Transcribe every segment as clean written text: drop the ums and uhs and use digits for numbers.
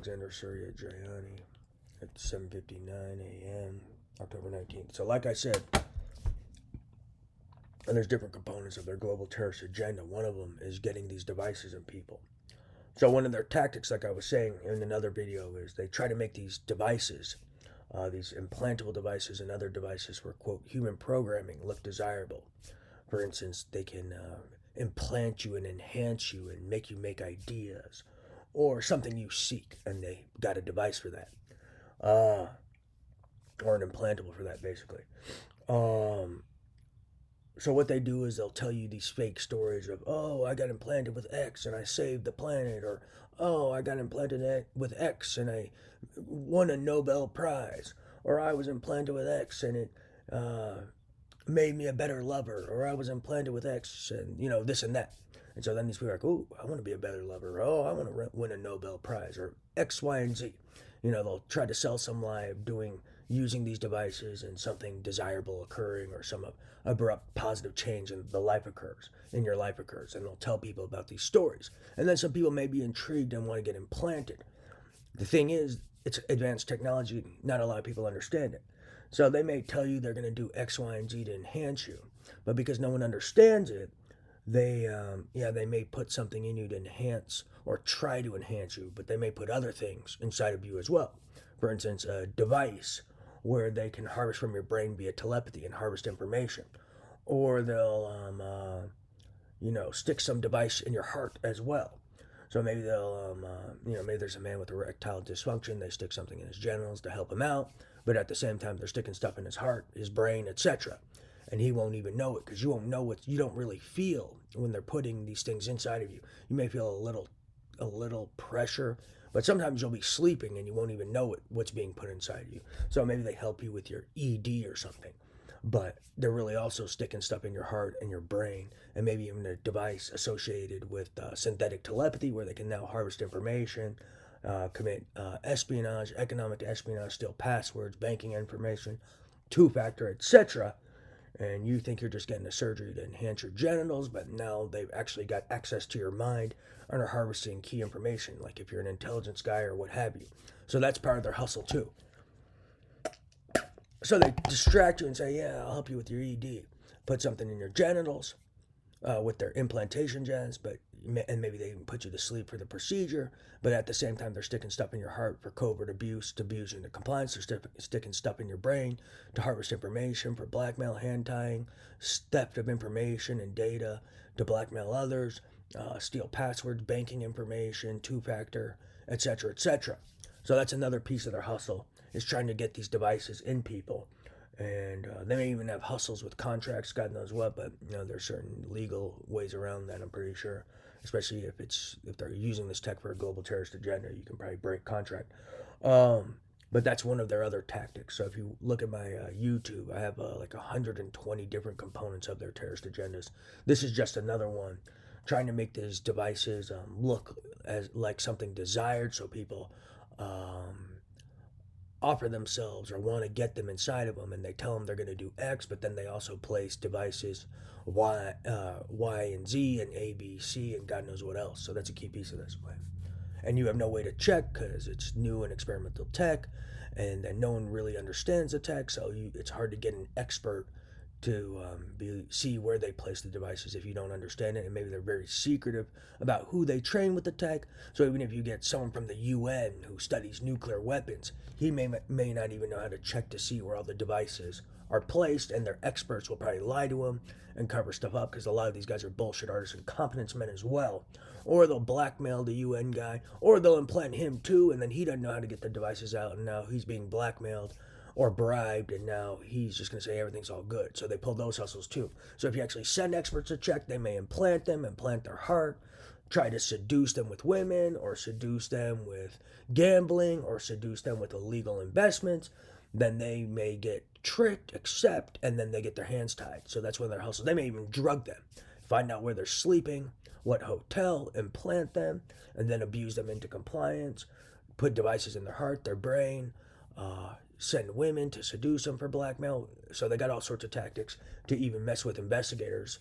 Alexander Surya Jayani at 7:59 a.m. October 19th. So, like I said, and there's different components of their global terrorist agenda. One of them is getting these devices in people. So one of their tactics, like I was saying in another video, is they try to make these devices, these implantable devices and other devices for, quote, human programming look desirable. For instance, they can implant you and enhance you and make you make ideas or something you seek, and they got a device for that, or an implantable for that, basically. So what they do is they'll tell you these fake stories of, oh, I got implanted with X and I saved the planet, or oh, I got implanted with X and I won a Nobel Prize, or I was implanted with X and it made me a better lover, or I was implanted with X and this and that. And so then these people are like, oh, I want to be a better lover. Oh, I want to win a Nobel Prize, or X, Y, and Z. They'll try to sell some lie of using these devices and something desirable occurring, or some abrupt positive change in your life occurs, and they'll tell people about these stories. And then some people may be intrigued and want to get implanted. The thing is, it's advanced technology. Not a lot of people understand it. So they may tell you they're going to do X, Y, and Z to enhance you, but because no one understands it, they may put something in you to enhance or try to enhance you, but they may put other things inside of you as well. For instance, a device where they can harvest from your brain via telepathy and harvest information, or they'll stick some device in your heart as well. So maybe they'll maybe there's a man with erectile dysfunction, they stick something in his genitals to help him out, but at the same time they're sticking stuff in his heart, his brain, etc. And he won't even know it, because you won't know what you don't really feel when they're putting these things inside of you. You may feel a little pressure, but sometimes you'll be sleeping and you won't even know what's being put inside you. So maybe they help you with your ED or something, but they're really also sticking stuff in your heart and your brain, and maybe even a device associated with synthetic telepathy, where they can now harvest information, commit espionage, economic espionage, steal passwords, banking information, two-factor, etc. And you think you're just getting a surgery to enhance your genitals, but now they've actually got access to your mind and are harvesting key information, like if you're an intelligence guy or what have you. So that's part of their hustle too. So they distract you and say, yeah, I'll help you with your ED. Put something in your genitals with their implantation gens, and maybe they even put you to sleep for the procedure, but at the same time they're sticking stuff in your heart for covert abuse, to abuse you into compliance. They're sticking stuff in your brain to harvest information for blackmail, hand tying, theft of information and data to blackmail others, steal passwords, banking information, two-factor, etc., etc. So that's another piece of their hustle, is trying to get these devices in people. And they may even have hustles with contracts, God knows what, but there's certain legal ways around that, I'm pretty sure. Especially if they're using this tech for a global terrorist agenda, you can probably break contract. But that's one of their other tactics. So if you look at my YouTube, I have like 120 different components of their terrorist agendas. This is just another one, trying to make these devices look as like something desired, so people offer themselves or want to get them inside of them, and they tell them they're going to do X, but then they also place devices Y and Z and A, B, C, and God knows what else. So that's a key piece of this way. And you have no way to check because it's new and experimental tech, and no one really understands the tech, so it's hard to get an expert to see where they place the devices if you don't understand it. And maybe they're very secretive about who they train with the tech. So even if you get someone from the UN who studies nuclear weapons, he may not even know how to check to see where all the devices are placed, and their experts will probably lie to him and cover stuff up, because a lot of these guys are bullshit artists and competence men as well. Or they'll blackmail the UN guy, or they'll implant him too, and then he doesn't know how to get the devices out, and now he's being blackmailed or bribed, and now he's just going to say everything's all good. So they pull those hustles too. So if you actually send experts to check, they may implant their heart, try to seduce them with women, or seduce them with gambling, or seduce them with illegal investments. Then they may get tricked, accept, and then they get their hands tied. So that's where their hustle. They may even drug them, find out where they're sleeping, what hotel, implant them, and then abuse them into compliance, put devices in their heart, their brain, send women to seduce them for blackmail. So they got all sorts of tactics to even mess with investigators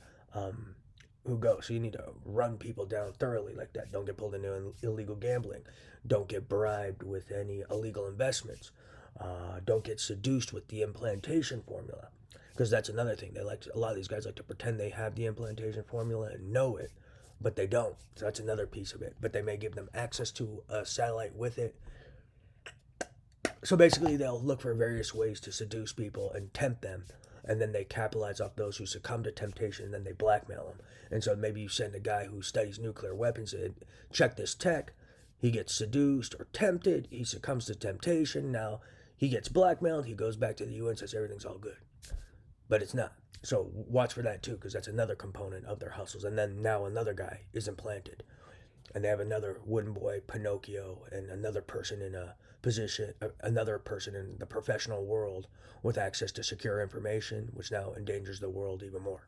who go. So you need to run people down thoroughly like that. Don't get pulled into illegal gambling. Don't get bribed with any illegal investments. Don't get seduced with the implantation formula, because that's another thing. A lot of these guys like to pretend they have the implantation formula and know it, but they don't. So that's another piece of it. But they may give them access to a satellite with it. So basically, they'll look for various ways to seduce people and tempt them, and then they capitalize off those who succumb to temptation, and then they blackmail them. And so maybe you send a guy who studies nuclear weapons and check this tech. He gets seduced or tempted. He succumbs to temptation. Now he gets blackmailed. He goes back to the UN and says everything's all good, but it's not. So watch for that too, because that's another component of their hustles. And then now another guy is implanted, and they have another wooden boy, Pinocchio, and another person in a position, another person in the professional world with access to secure information, which now endangers the world even more.